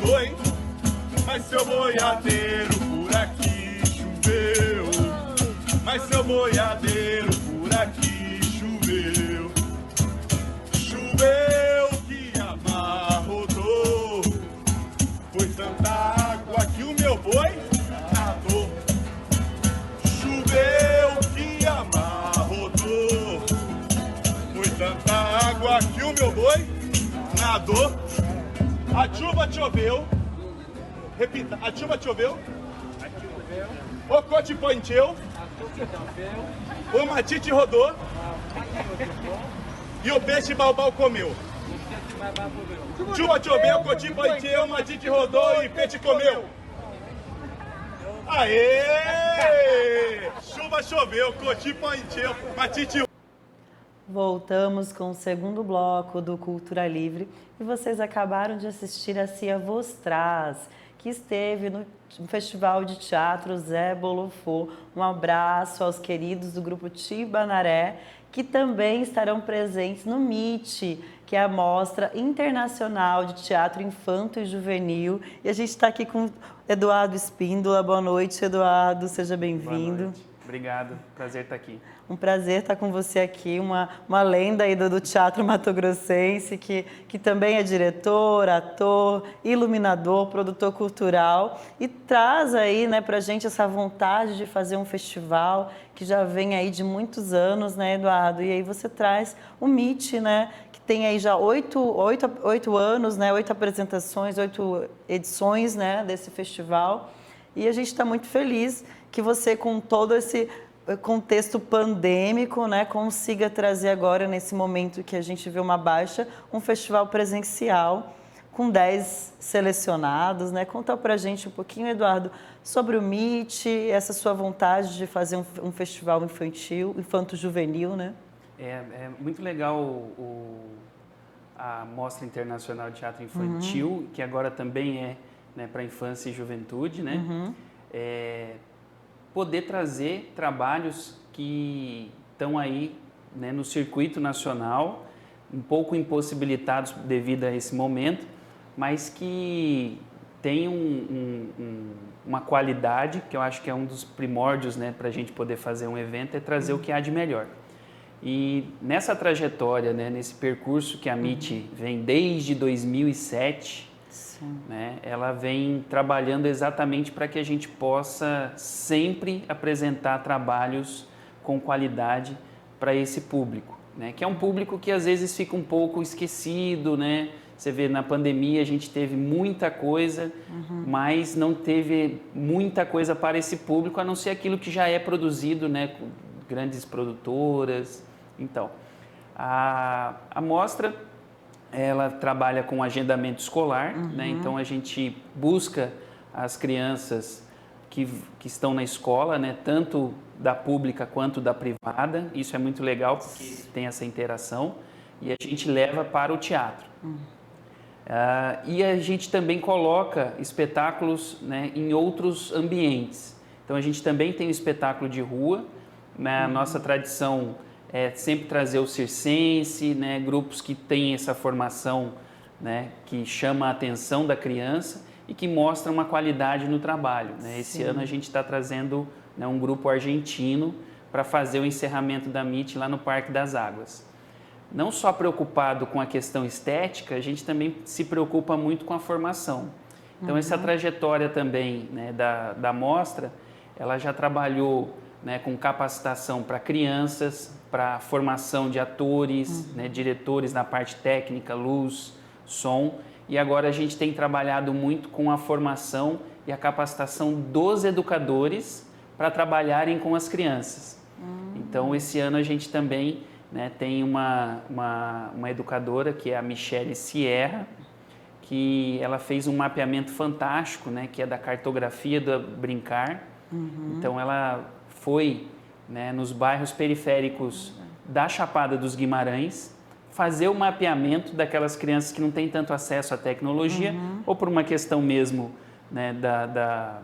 rodou, hein? Mas seu boiadeiro por aqui choveu. Mas seu boiadeiro por aqui choveu. Choveu que a mar rodou. Foi tanta água que o meu boi nadou. Choveu que a mar rodou. Foi tanta água que o meu boi nadou. A chuva choveu. Repita, a chuva choveu. O cote encheu. O matite rodou. E o peixe balbal comeu. Chuva choveu, o cote encheu, o matite rodou e o peixe comeu. Aê! Chuva choveu, cote encheu, matite. Voltamos com o segundo bloco do Cultura Livre e vocês acabaram de assistir a Cia Vos Traz, que esteve no Festival de Teatro Zé Bolofô. Um abraço aos queridos do grupo Tibanaré, que também estarão presentes no MIT, que é a Mostra Internacional de Teatro Infanto e Juvenil. E a gente está aqui com Eduardo Espíndola. Boa noite, Eduardo. Seja bem-vindo. Boa noite. Obrigado. Prazer estar aqui. Um prazer estar com você aqui, uma lenda aí do teatro mato-grossense, que também é diretor, ator, iluminador, produtor cultural e traz aí, né, pra gente essa vontade de fazer um festival que já vem aí de muitos anos, né, Eduardo? E aí você traz o MIT, né, que tem aí já 8 anos, né, 8 apresentações, 8 edições, né, desse festival. E a gente está muito feliz que você, com todo esse contexto pandêmico, né, consiga trazer agora, nesse momento que a gente vê uma baixa, um festival presencial com 10 selecionados, né? Conta pra gente um pouquinho, Eduardo, sobre o MIT, essa sua vontade de fazer um festival infantil, infanto-juvenil, né? É muito legal a Mostra Internacional de Teatro Infantil, que agora também é, né, para infância e juventude, né? Poder trazer trabalhos que estão aí, né, no circuito nacional, um pouco impossibilitados devido a esse momento, mas que tem uma qualidade, que eu acho que é um dos primórdios, né, para a gente poder fazer um evento, é trazer o que há de melhor. E nessa trajetória, né, nesse percurso que a MIT vem desde 2007, né, ela vem trabalhando exatamente para que a gente possa sempre apresentar trabalhos com qualidade para esse público, né, que é um público que às vezes fica um pouco esquecido, né? Você vê, na pandemia a gente teve muita coisa, mas não teve muita coisa para esse público, a não ser aquilo que já é produzido, né, com grandes produtoras. Então, a mostra, ela trabalha com agendamento escolar, né? Então a gente busca as crianças que estão na escola, né? Tanto da pública quanto da privada. Isso é muito legal porque tem essa interação e a gente leva para o teatro. E a gente também coloca espetáculos, né, em outros ambientes. Então a gente também tem o espetáculo de rua, né? A nossa tradição é sempre trazer o circense, né, grupos que têm essa formação, né, que chama a atenção da criança e que mostra uma qualidade no trabalho, né? Esse ano a gente está trazendo, né, um grupo argentino para fazer o encerramento da MIT lá no Parque das Águas. Não só preocupado com a questão estética, a gente também se preocupa muito com a formação. Então essa trajetória também, né, da mostra, ela já trabalhou, né, com capacitação para crianças, para formação de atores, né, diretores na parte técnica, luz, som. E agora a gente tem trabalhado muito com a formação e a capacitação dos educadores para trabalharem com as crianças. Então, esse ano a gente também, né, tem uma educadora, que é a Michele Sierra, que ela fez um mapeamento fantástico, né, que é da cartografia do brincar. Então, ela foi, né, nos bairros periféricos da Chapada dos Guimarães, fazer o mapeamento daquelas crianças que não têm tanto acesso à tecnologia, ou por uma questão mesmo, né, da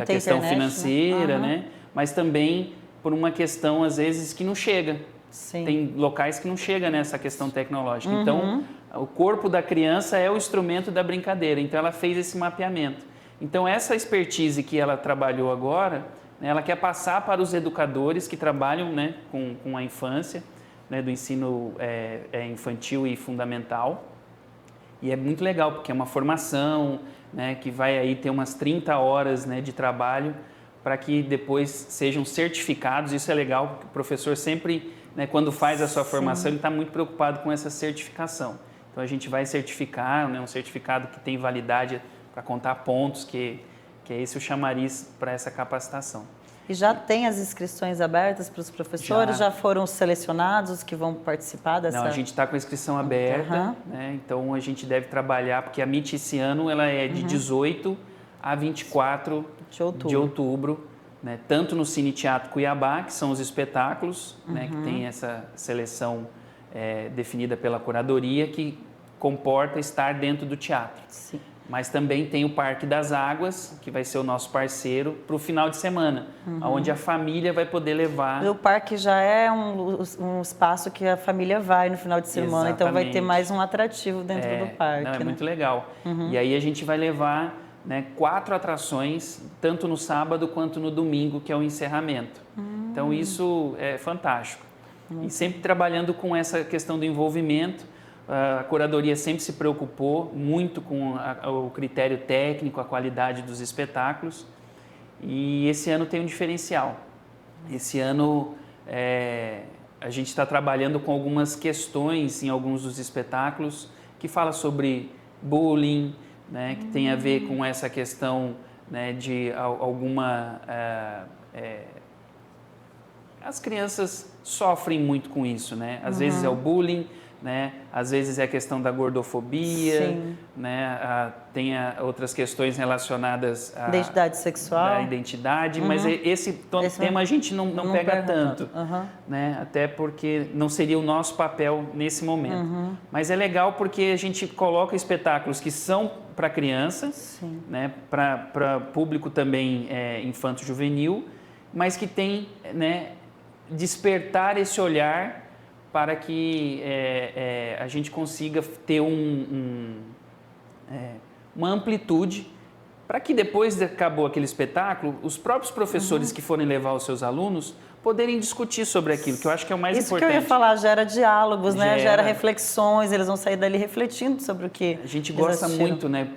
questão internet, financeira, né? né? Mas também por uma questão, às vezes, que não chega. Sim. Tem locais que não chega nessa questão tecnológica. Então, o corpo da criança é o instrumento da brincadeira. Então, ela fez esse mapeamento. Então, essa expertise que ela trabalhou agora, né, ela quer passar para os educadores que trabalham, né, com a infância, né, do ensino infantil e fundamental. E é muito legal, porque é uma formação, né, que vai aí ter umas 30 horas, né, de trabalho para que depois sejam certificados. Isso é legal, porque o professor sempre, né, quando faz a sua formação, ele está muito preocupado com essa certificação. Então, a gente vai certificar, né, um certificado que tem validade para contar pontos, que é esse o chamariz para essa capacitação. E já tem as inscrições abertas para os professores? Já foram selecionados os que vão participar dessa? Não, a gente está com a inscrição aberta, né? Então a gente deve trabalhar, porque a MIT esse ano ela é de 18 a 24 de outubro, né? Tanto no Cine Teatro Cuiabá, que são os espetáculos, né? Que tem essa seleção definida pela curadoria, que comporta estar dentro do teatro. Sim. Mas também tem o Parque das Águas, que vai ser o nosso parceiro para o final de semana, onde a família vai poder levar. O parque já é um espaço que a família vai no final de semana, Exatamente. Então vai ter mais um atrativo dentro do parque. Não, é muito legal. E aí a gente vai levar, né, 4 atrações, tanto no sábado quanto no domingo, que é o encerramento. Então isso é fantástico. E sempre trabalhando com essa questão do envolvimento. A curadoria sempre se preocupou muito com o critério técnico, a qualidade dos espetáculos, e esse ano tem um diferencial. Esse ano a gente está trabalhando com algumas questões em alguns dos espetáculos que fala sobre bullying, né, que tem a ver com essa questão, né, de alguma... as crianças sofrem muito com isso, né? Às vezes é o bullying, né? Às vezes é a questão da gordofobia, né? Tem outras questões relacionadas à identidade sexual, da identidade, mas esse tema a gente não pega tanto, né? Até porque não seria o nosso papel nesse momento. Mas é legal porque a gente coloca espetáculos que são para criança, né? Para público também infanto-juvenil, mas que tem, né, despertar esse olhar para que a gente consiga ter uma amplitude, para que depois de acabou aquele espetáculo, os próprios professores que forem levar os seus alunos poderem discutir sobre aquilo, que eu acho que é o mais importante. Isso que eu ia falar, gera diálogos, né? Gera reflexões, eles vão sair dali refletindo sobre o que a gente gosta muito, né?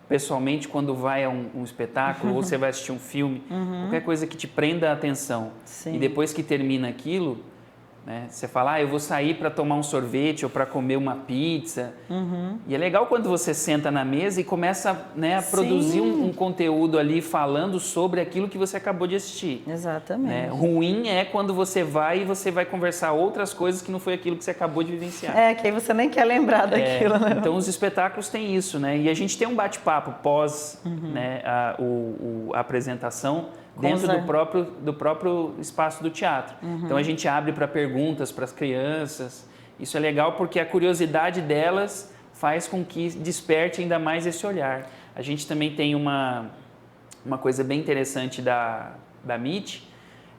Pessoalmente, quando vai a um espetáculo ou você vai assistir um filme, qualquer coisa que te prenda a atenção. E depois que termina aquilo, né, você fala, eu vou sair para tomar um sorvete ou para comer uma pizza. E é legal quando você senta na mesa e começa, né, a produzir um conteúdo ali falando sobre aquilo que você acabou de assistir. Exatamente. Né? Ruim é quando você vai conversar outras coisas que não foi aquilo que você acabou de vivenciar. Que aí você nem quer lembrar daquilo, né? Então os espetáculos têm isso, né? E a gente tem um bate-papo pós, né, a apresentação dentro do próprio espaço do teatro. Então a gente abre para perguntas para as crianças. Isso é legal porque a curiosidade delas faz com que desperte ainda mais esse olhar. A gente também tem uma coisa bem interessante da MIT,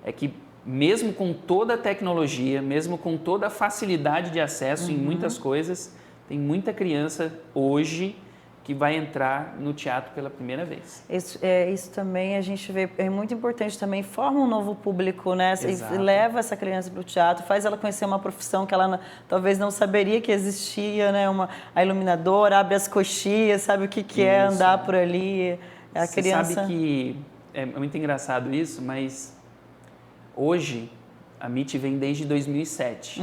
é que mesmo com toda a tecnologia, mesmo com toda a facilidade de acesso em muitas coisas, tem muita criança hoje que vai entrar no teatro pela primeira vez. Isso também a gente vê, é muito importante também, forma um novo público, né? E leva essa criança para o teatro, faz ela conhecer uma profissão que ela talvez não saberia que existia, né? A iluminadora, abre as coxias, sabe o que é andar por ali. Você sabe que é muito engraçado isso, mas hoje a MIT vem desde 2007.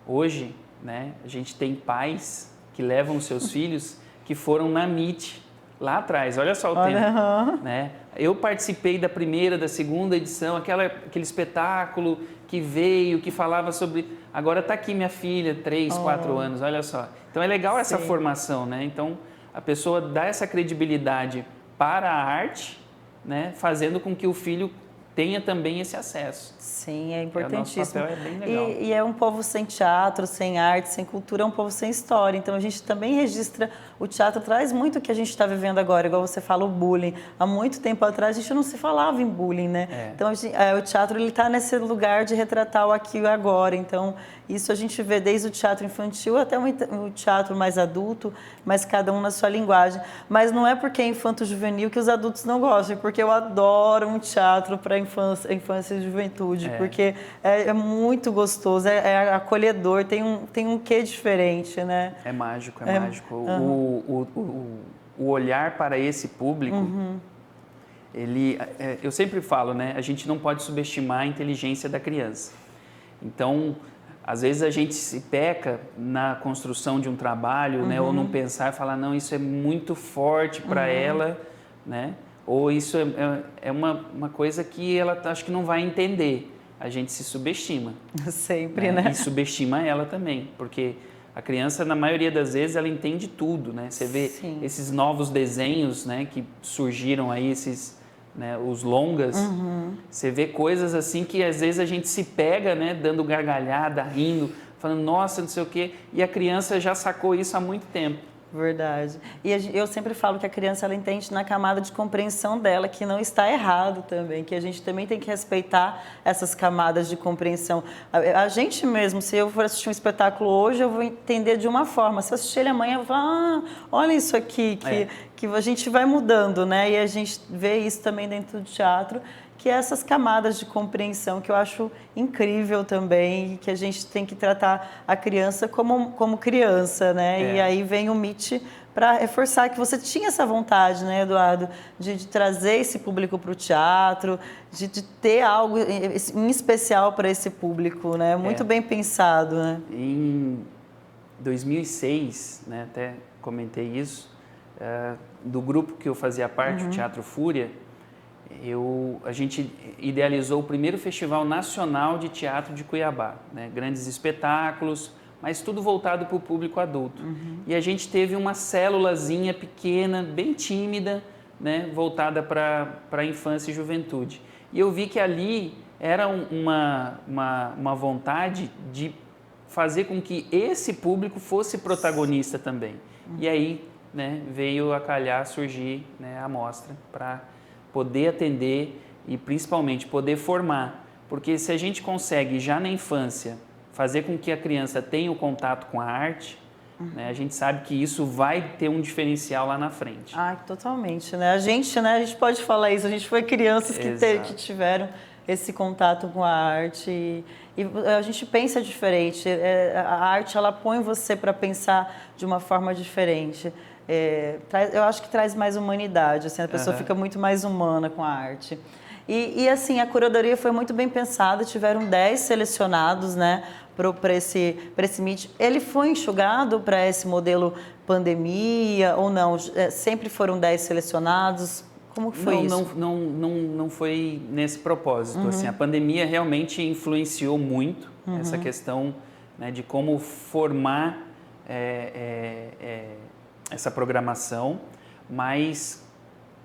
Hoje, né, a gente tem pais que levam os seus filhos que foram na MIT lá atrás. Olha só o tempo. Né? Eu participei da primeira, da segunda edição, aquele espetáculo que veio, que falava sobre... Agora está aqui minha filha, 3, 4 anos, olha só. Então é legal essa formação, né? Então a pessoa dá essa credibilidade para a arte, né? Fazendo com que o filho tenha também esse acesso. Sim, é importantíssimo. O nosso papel é bem legal. E é um povo sem teatro, sem arte, sem cultura, é um povo sem história. Então a gente também registra, o teatro traz muito o que a gente está vivendo agora, igual você fala, o bullying. Há muito tempo atrás a gente não se falava em bullying, né? Então o teatro está nesse lugar de retratar o aqui e o agora. Então isso a gente vê desde o teatro infantil até o teatro mais adulto, mas cada um na sua linguagem. Mas não é porque é infanto-juvenil que os adultos não gostam, porque eu adoro um teatro para infância e juventude, porque é muito gostoso, é acolhedor, tem um quê diferente, né? É mágico, é mágico. O olhar para esse público, eu sempre falo, né? A gente não pode subestimar a inteligência da criança. Então, às vezes a gente se peca na construção de um trabalho, né? Ou não pensar e falar, não, isso é muito forte para ela, né? Ou isso é uma coisa que ela acho que não vai entender. A gente se subestima. Sempre, né? E subestima ela também, porque a criança, na maioria das vezes, ela entende tudo, né? Você vê esses novos desenhos, né, que surgiram aí, os longas, você vê coisas assim que às vezes a gente se pega, né, dando gargalhada, rindo, falando, nossa, não sei o quê, e a criança já sacou isso há muito tempo. Verdade. E eu sempre falo que a criança ela entende na camada de compreensão dela, que não está errado também, que a gente também tem que respeitar essas camadas de compreensão. A gente mesmo, se eu for assistir um espetáculo hoje, eu vou entender de uma forma. Se eu assistir ele amanhã, eu vou falar, olha isso aqui, que a gente vai mudando, né? E a gente vê isso também dentro do teatro, que é essas camadas de compreensão que eu acho incrível também, e que a gente tem que tratar a criança como criança, né? E aí vem o MIT para reforçar que você tinha essa vontade, né, Eduardo, de trazer esse público para o teatro, de ter algo em especial para esse público, né? Muito bem pensado, né? Em 2006, né, até comentei isso, do grupo que eu fazia parte, o Teatro Fúria, a gente idealizou o primeiro Festival Nacional de Teatro de Cuiabá, né? Grandes espetáculos, mas tudo voltado para o público adulto. E a gente teve uma célulazinha pequena, bem tímida, né? Voltada para a infância e juventude. E eu vi que ali era uma vontade de fazer com que esse público fosse protagonista também. E aí, né, veio a calhar surgir, né, a mostra para poder atender e principalmente poder formar, porque se a gente consegue já na infância fazer com que a criança tenha o contato com a arte, né, a gente sabe que isso vai ter um diferencial lá na frente. Totalmente, né? A gente pode falar isso, a gente foi crianças que tiveram esse contato com a arte e a gente pensa diferente, a arte ela põe você para pensar de uma forma diferente. Eu acho que traz mais humanidade, assim, a pessoa fica muito mais humana com a arte. E assim, a curadoria foi muito bem pensada, tiveram 10 selecionados, né, para esse MIT. Ele foi enxugado para esse modelo pandemia ou não? Sempre foram 10 selecionados? Como que foi isso? Não foi nesse propósito. Assim, a pandemia realmente influenciou muito essa questão, né, de como formar essa programação, mas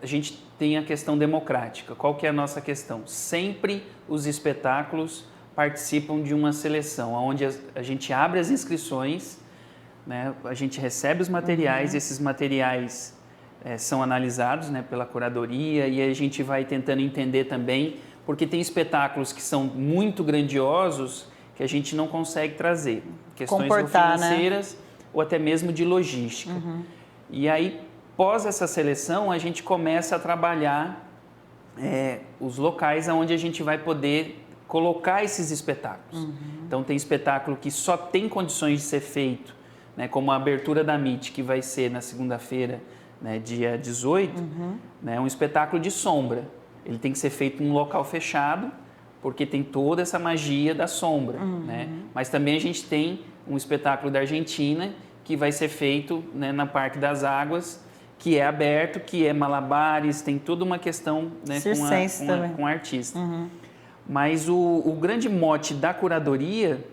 a gente tem a questão democrática. Qual que é a nossa questão? Sempre os espetáculos participam de uma seleção, onde a gente abre as inscrições, né, a gente recebe os materiais, esses materiais são analisados, né, pela curadoria, e a gente vai tentando entender também, porque tem espetáculos que são muito grandiosos que a gente não consegue trazer. Questões financeiras, né? Ou até mesmo de logística. E aí, pós essa seleção, a gente começa a trabalhar os locais onde a gente vai poder colocar esses espetáculos. Então, tem espetáculo que só tem condições de ser feito, né, como a abertura da MIT, que vai ser na segunda-feira, né, dia 18, né, um espetáculo de sombra. Ele tem que ser feito em um local fechado, porque tem toda essa magia da sombra. Né? Mas também a gente tem um espetáculo da Argentina que vai ser feito, né, na Parque das Águas, que é aberto, que é malabares, tem toda uma questão, né, com a artista. Mas o grande mote da curadoria,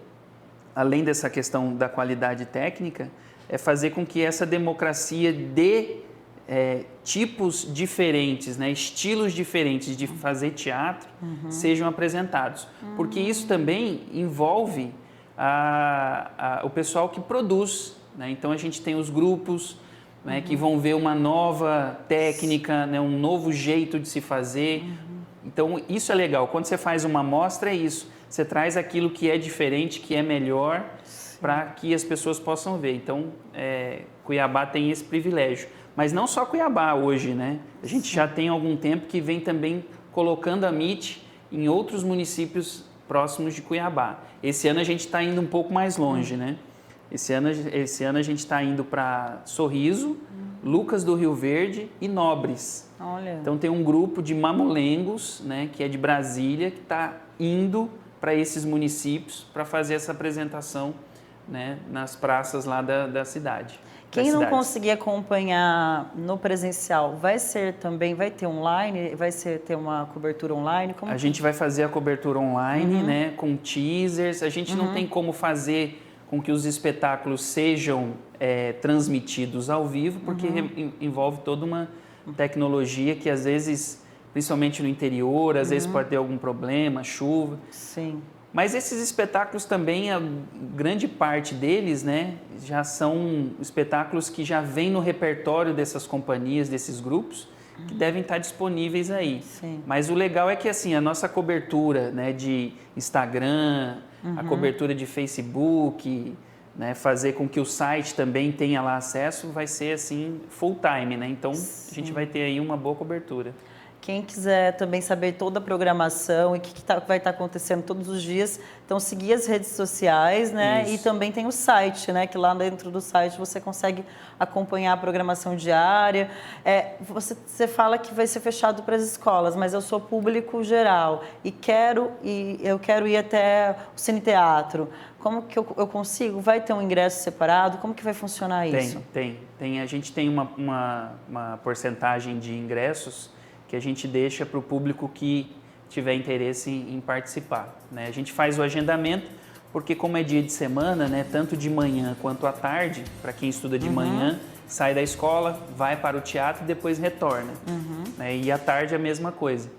além dessa questão da qualidade técnica, é fazer com que essa democracia dê tipos diferentes, né, estilos diferentes de fazer teatro sejam apresentados. Porque isso também envolve o pessoal que produz, né? Então a gente tem os grupos, né, que vão ver uma nova técnica, né, um novo jeito de se fazer. Então isso é legal. Quando você faz uma amostra, é isso. Você traz aquilo que é diferente, que é melhor, para que as pessoas possam ver. Então Cuiabá tem esse privilégio. Mas não só Cuiabá hoje, né? A gente já tem algum tempo que vem também colocando a MIT em outros municípios próximos de Cuiabá. Esse ano a gente está indo um pouco mais longe, né? Esse ano a gente está indo para Sorriso, Lucas do Rio Verde e Nobres. Olha. Então tem um grupo de mamulengos, né, que é de Brasília, que está indo para esses municípios para fazer essa apresentação, né, nas praças lá da cidade. Quem não conseguir acompanhar no presencial, vai ter online? Vai ter uma cobertura online? A gente vai fazer a cobertura online, né, com teasers. A gente não tem como fazer com que os espetáculos sejam transmitidos ao vivo, porque envolve toda uma tecnologia que às vezes, principalmente no interior, às vezes pode ter algum problema, chuva. Sim. Mas esses espetáculos também, a grande parte deles, né, já são espetáculos que já vêm no repertório dessas companhias, desses grupos, que devem estar disponíveis aí. Sim. Mas o legal é que assim, a nossa cobertura, né, de Instagram, a cobertura de Facebook, né, fazer com que o site também tenha lá acesso, vai ser assim full time, né? Então a gente vai ter aí uma boa cobertura. Quem quiser também saber toda a programação e o que vai estar acontecendo todos os dias, então seguir as redes sociais, né? Isso. E também tem o site, né? Que lá dentro do site você consegue acompanhar a programação diária. Você fala que vai ser fechado para as escolas, mas eu sou público geral e eu quero ir até o Cine Teatro. Como que eu consigo? Vai ter um ingresso separado? Como que vai funcionar isso? Tem. A gente tem uma porcentagem de ingressos que a gente deixa para o público que tiver interesse em participar, né? A gente faz o agendamento, porque como é dia de semana, né, tanto de manhã quanto à tarde, para quem estuda de manhã, sai da escola, vai para o teatro e depois retorna. Né? E à tarde a mesma coisa.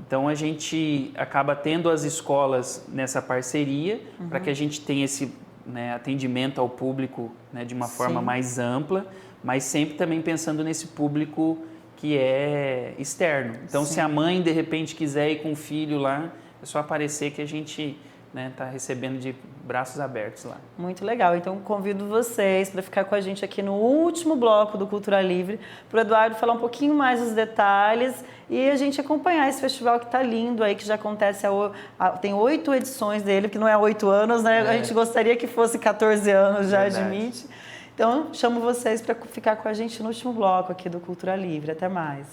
Então a gente acaba tendo as escolas nessa parceria para que a gente tenha esse, né, atendimento ao público, né, de uma forma mais ampla, mas sempre também pensando nesse público que é externo. Então, se a mãe, de repente, quiser ir com o filho lá, é só aparecer que a gente está recebendo de braços abertos lá. Muito legal. Então, convido vocês para ficar com a gente aqui no último bloco do Cultura Livre, para o Eduardo falar um pouquinho mais dos detalhes e a gente acompanhar esse festival que está lindo aí, que já acontece tem 8 edições dele, que não é 8 anos, né? A gente gostaria que fosse 14 anos já, admite. Então, chamo vocês para ficar com a gente no último bloco aqui do Cultura Livre. Até mais.